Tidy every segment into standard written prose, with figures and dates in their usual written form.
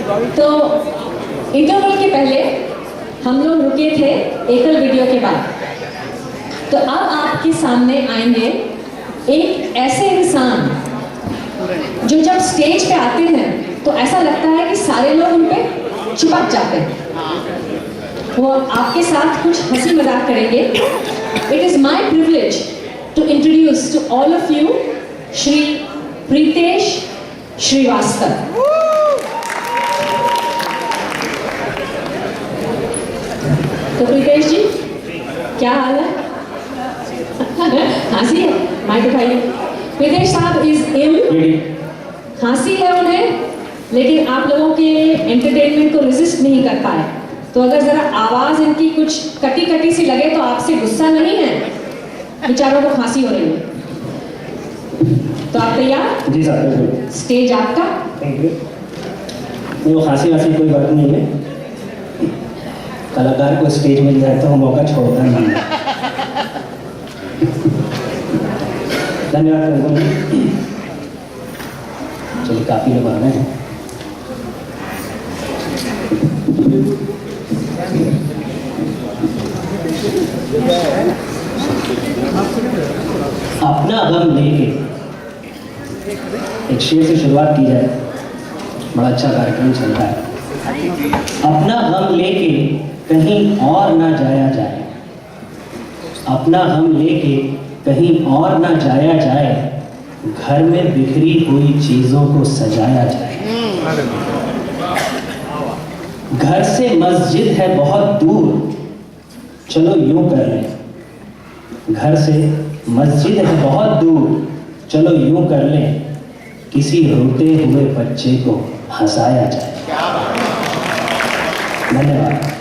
तो इंटरवल के पहले हम लोग रुके थे एकल वीडियो के बाद। तो अब आपके सामने आएंगे एक ऐसे इंसान जो जब स्टेज पे आते हैं तो ऐसा लगता है कि सारे लोग उन पे चिपक जाते हैं। वो आपके साथ कुछ हंसी मजाक करेंगे। It is my privilege to introduce to all of you Shri Pritesh Srivastava. तो प्रीतेश जी, क्या हाल है? खांसी है? माइक उठाइए। प्रीतेश साहब इज इल, खांसी है उन्हें, लेकिन आप लोगों के एंटरटेनमेंट को रेजिस्ट नहीं कर पाए। तो अगर जरा आवाज इनकी कुछ कटी कटी सी लगे तो आपसे गुस्सा नहीं है, बेचारों को खांसी हो रही है। तो आप तैयार? जी साहब। स्टेज आपका। Thank you. वो खांसी वासी कोई बात नहीं है, कलाकार को स्टेज मिल जाए तो वो मौका छोड़ता नहीं है। धन्यवाद। चलिए, काफी लोग आ रहे हैं। अपना गम लेके एक शेर से शुरुआत की जाए, बड़ा अच्छा कार्यक्रम चल रहा है। अपना गम लेके कहीं और ना जाया जाए, अपना गम लेके कहीं और ना जाया जाए, घर में बिखरी हुई चीजों को सजाया जाए। घर से मस्जिद है बहुत दूर, चलो यूं कर लें। घर से मस्जिद है बहुत दूर, चलो यूं कर लें, किसी रोते हुए बच्चे को हंसाया जाए। धन्यवाद।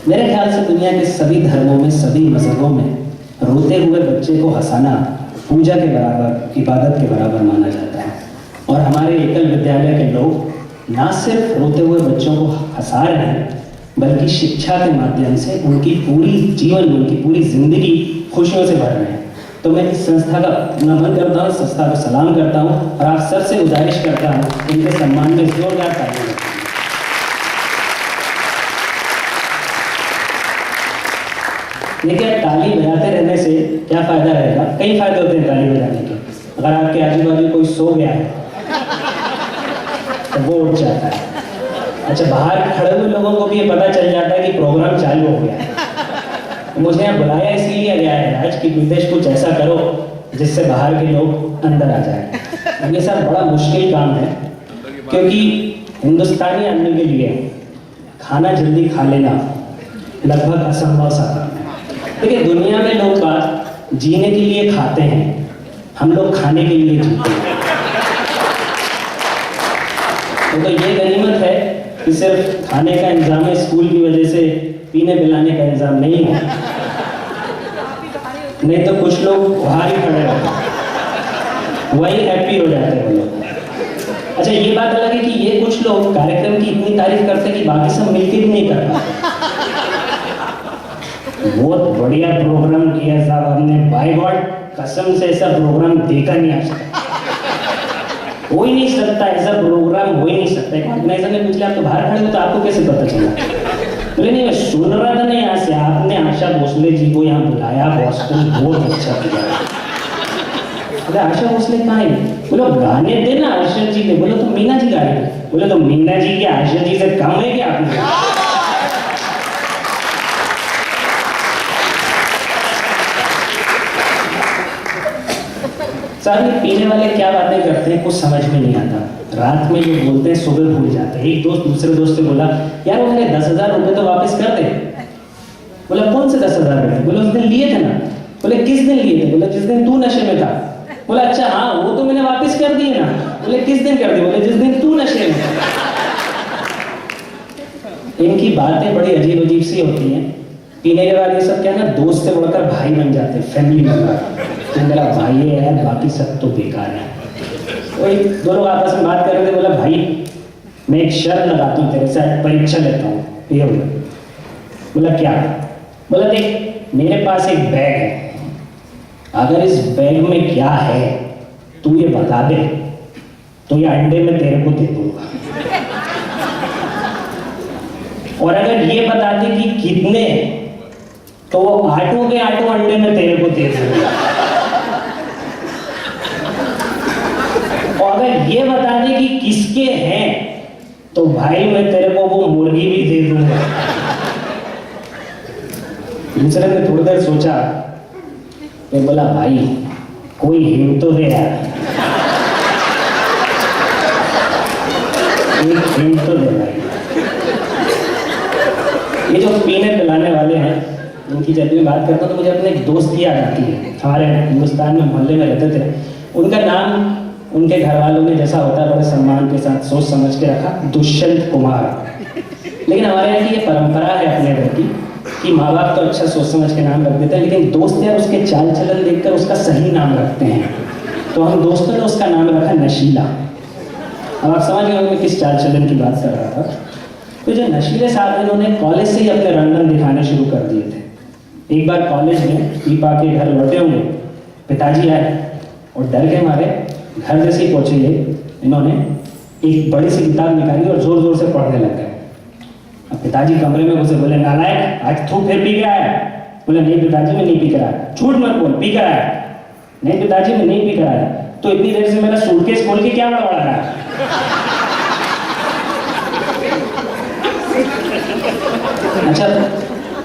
मेरे ख्याल से दुनिया के सभी धर्मों में, सभी मजहबों में रोते हुए बच्चे को हंसाना पूजा के बराबर, इबादत के बराबर माना जाता है। और हमारे एकल विद्यालय के लोग ना सिर्फ रोते हुए बच्चों को हंसा रहे हैं, बल्कि शिक्षा के माध्यम से उनकी पूरी जीवन, उनकी पूरी जिंदगी खुशियों से भर रहे हैं। तो मैं इस संस्था का नमन करता हूँ, संस्था को सलाम करता हूँ और आप सबसे गुजारिश करता हूँ इनके सम्मान में जोरदार तालियां। देखिए, ताली बजाते रहने से क्या फायदा रहेगा? कई फायदे होते हैं ताली बजाने के। अगर आपके आजू बाजू कोई सो गया है तो वो उठ जाता है। अच्छा, बाहर खड़े हुए लोगों को भी ये पता चल जाता है कि प्रोग्राम चालू हो गया है। मुझे यहाँ बुलाया इसलिए गया है आज कि विदेश कुछ ऐसा करो जिससे बाहर के लोग अंदर आ जाए। ये सब बड़ा मुश्किल काम है, क्योंकि हिंदुस्तानी आदमी के लिए खाना जल्दी खा लेना लगभग असंभव सा काम है। देखिए, दुनिया में लोग बात जीने के लिए खाते हैं, हम लोग खाने के लिए जीते हैं। तो ये गनीमत है कि सिर्फ खाने का इंतजाम है, स्कूल की वजह से पीने पिलाने का इंतजाम नहीं है। नहीं तो कुछ लोग बाहर ही खड़े रहते हैं, वही हैप्पी हो जाते हैं लोग। अच्छा, ये बात अलग है कि ये कुछ लोग कार्यक्रम की इतनी तारीफ करते हैं कि बाकी सब मिलकर भी नहीं कर पाते। बहुत बढ़िया प्रोग्राम किया साहब हमने, बाय गॉड कसम से ऐसा प्रोग्राम देखा नहीं आज तक। हो ही नहीं सकता, ऐसा प्रोग्राम हो ही नहीं सकता। ऑर्गेनाइजर ने पूछ लिया आप तो बाहर खड़े हो तो आपको कैसे पता चला? बोले नहीं, मैं सुन रहा था ना यहाँ से, आपने आशा भोसले जी को यहाँ बुलाया, बॉस्टन बहुत अच्छा किया। अरे आशा भोसले कहाँ है? बोलो गाने थे ना आशा जी ने। बोलो तो मीना जी गा रहे थे। बोले तो मीना जी के आशा जी से कम है क्या आपने? सारे पीने वाले क्या बातें करते हैं कुछ समझ में नहीं आता। रात में जो बोलते हैं सुबह भूल जाते हैं। एक दोस्त दूसरे दोस्त से बोला, यार वो मैंने 10,000 रुपए तो वापस कर दे। बोला कौन से 10,000 रुपए? बोले उस दिन लिए थे ना। बोले किस दिन लिए थे? बोले जिस दिन तू नशे में था। बोला अच्छा हाँ, वो तो मैंने वापस कर दिए ना। बोले किस दिन कर दिए? बोले जिस दिन तू नशे में था। इनकी बातें बड़ी अजीब अजीब सी होती हैं। पीने के बाद ये सब क्या है ना, दोस्त से बढ़कर भाई बन जाते हैं, फैमिली मेंबर। तो मेरा भाई है यार, बाकी सब तो बेकार है। वही दो लोग आपस में बात कर रहे थे। बोला भाई मैं एक शर्त लगाता हूँ तेरे साथ, परीक्षा लेता हूँ। ये बोला क्या? बोला देख मेरे पास एक बैग है, अगर इस बैग में क्या है तू ये बता दे तो ये अंडे में तेरे को दे दूंगा। और अगर ये बता दे कि कितने, तो वो आटों के आटों अंडे में तेरे को दे दूंगा। और अगर ये बता दे कि किसके हैं, तो भाई मैं तेरे को वो मुर्गी भी दे दूंगा। दूसरे ने थोड़ी देर सोचा, फिर बोला भाई कोई हिंट तो दे यार, एक हिंट तो दे भाई। ये जो पीने पिलाने वाले हैं, उनकी जब भी बात करता हूँ तो मुझे अपने एक दोस्त की याद आती है। हमारे हिंदुस्तान में मोहल्ले में रहते थे। उनका नाम उनके घर वालों ने जैसा होता है बड़े सम्मान के साथ सोच समझ के रखा, दुष्यंत कुमार। लेकिन हमारे यहाँ की ये परंपरा है अपने घर की कि माँ बाप तो अच्छा सोच समझ के नाम रख देते हैं, लेकिन दोस्त यार उसके चाल चलन देखकर उसका सही नाम रखते हैं। तो हम दोस्तों ने उसका नाम रखा नशीला। अब आप समझ गए मैं किस चाल चलन की बात कर रहा था। तो जो नशीले साहब इन्होंने कॉलेज से ही अपने रंगन दिखाने शुरू कर दिए थे। एक बार कॉलेज में पी पा के घर लौटे होंगे, पिताजी आए और डर के मारे घर जैसे ही पहुंचे इन्होंने एक बड़ी सी किताब निकाली और जोर जोर से पढ़ने लग गए। अब पिताजी कमरे में घुसे, बोले नालायक आज तू फिर पी कर आया? बोले नहीं पिताजी मैं नहीं पी कर आया। झूठ मत बोल, पी कर आया? नहीं पिताजी मैं नहीं पी कर आया। तो इतनी देर से मेरा सूटकेस खोल के क्या बड़बड़ा रहा है? अच्छा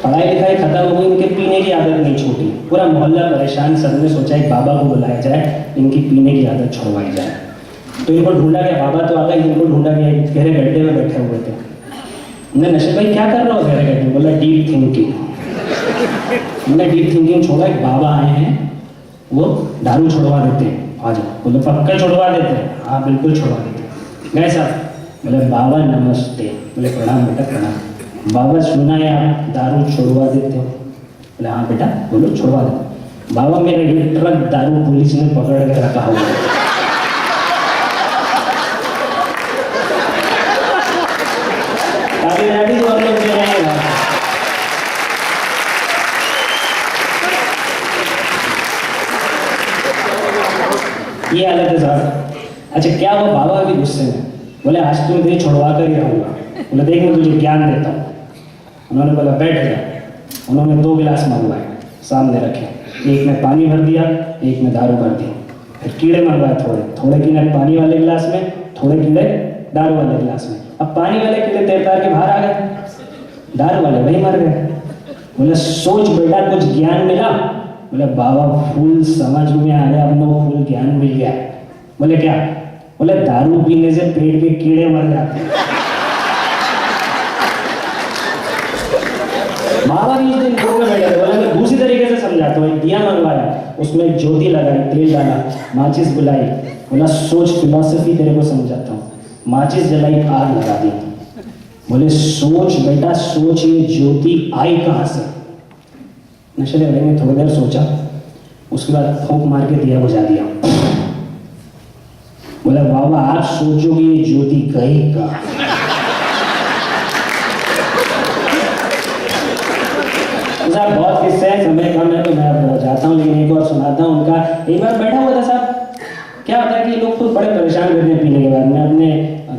पढ़ाई लिखाई खत्म हो गई, इनके पीने की आदत नहीं छूटी। पूरा मोहल्ला परेशान, सबने सोचा एक बाबा को बुलाया जाए, इनकी पीने की आदत छुड़वाई जाए। तो इनको ढूंढा गया, बाबा तो आ गए, इनको ढूंढा गया, गहरे गड्ढे में बैठे हुए थे। हमने नशे भाई क्या कर रहे हो गहरे गड्ढे? बोला डीप थिंकिंग। हमने डीप थिंकिंग छोड़ा, एक बाबा आए हैं, वो दारू छुड़वा देते हैं, आ जाओ। बोले पक्का छुड़वा देते हैं? हाँ बिल्कुल छुड़वा देते हैं। गए साहब? बोले बाबा नमस्ते। बोले प्रणाम बेटा प्रणाम। बाबा सुना है आप दारू छुड़वा देते हो? बोले हाँ बेटा बोलो छुड़वा दो। बाबा मेरा ये ट्रक दारू पुलिस ने पकड़ के रखा हुआ है। काफी तो हम लोग दे रहे हैं। ये हालत है साहब। अच्छा क्या हुआ? बाबा अभी गुस्से में बोले आज तुम तुझे छुड़वा कर ही रहूंगा। बोले देख मैं तुझे ज्ञान देता हूँ। उन्होंने बोला बैठ जा। उन्होंने 2 गिलास मंगवाए, सामने रखे, एक में पानी भर दिया, एक में दारू भर दी। फिर कीड़े मंगवाए, थोड़े कीड़े पानी वाले गिलास में, थोड़े कीड़े दारू वाले गिलास में। अब पानी वाले कीड़े तैर तार के बाहर आ गए, दारू वाले वही मर गए। बोले सोच बेटा कुछ ज्ञान मिला? बोले बाबा फूल समझ में आ गया, अब फूल ज्ञान मिल गया। बोले क्या? बोले दारू पीने से पेट के कीड़े मर जाते हैं। बाबा भी इस दिन घूम में बैठे थे। बोला मैं दूसरी तरीके से समझाता हूँ। एक दिया मंगवाया, उसमें ज्योति लगाई, तेल डाला, माचिस बुलाई। बोला सोच फिलॉसफी तेरे को समझाता हूँ। माचिस जलाई, आग लगा दी। बोले सोच बेटा सोच, ये ज्योति आई कहाँ से? नशे वाले ने थोड़ी देर सोचा, उसके बाद फूंक मार के दिया बुझा दिया। बोला बाबा आप सोचोगे ये ज्योति गई कहाँ? साहब बहुत किस्से हैं, समय कम है तो मैं अब जाता हूँ, लेकिन एक और सुनाता हूँ उनका। एक बार बैठा हुआ था साहब, क्या होता है कि लोग खुद बड़े परेशान करते हैं पीने के बाद। मैं अपने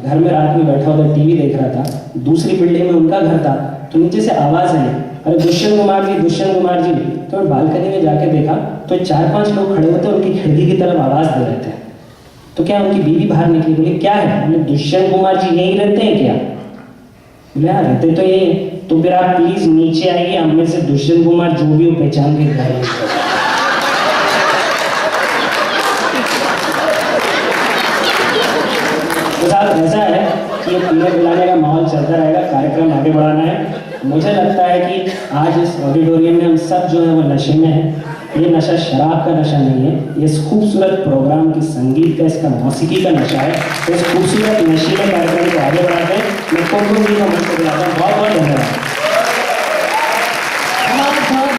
घर में रात में बैठा हुआ टीवी देख रहा था, दूसरी बिल्डिंग में उनका घर था, तो नीचे से आवाज़ आई, अरे दुष्यंत कुमार जी, दुष्यंत कुमार जी। तो मैं बालकनी में जाके देखा तो 4-5 लोग खड़े हुए थे, उनकी खिड़की की तरफ आवाज़ दे रहे थे। तो क्या उनकी बीवी बाहर निकली, बोले क्या है? बोले दुष्यंत कुमार जी यहीं रहते हैं क्या? बोले हाँ रहते तो यही है। तो फिर आप प्लीज नीचे आइए, हम में से दुष्यंत कुमार जो भी हो पहचान के घर। तो साहब ऐसा है कि ये पीने पिलाने का माहौल चलता रहेगा, कार्यक्रम आगे बढ़ाना है। मुझे लगता है कि आज इस ऑडिटोरियम में हम सब जो है वो नशे में हैं। ये नशा शराब का नशा नहीं है, ये इस खूबसूरत प्रोग्राम की संगीत का, इसका मौसीकी का नशा है। तो इस खूबसूरत नशीले कार्यक्रम को आगे बढ़ाते हैं। मैं बहुत बहुत धन्यवाद।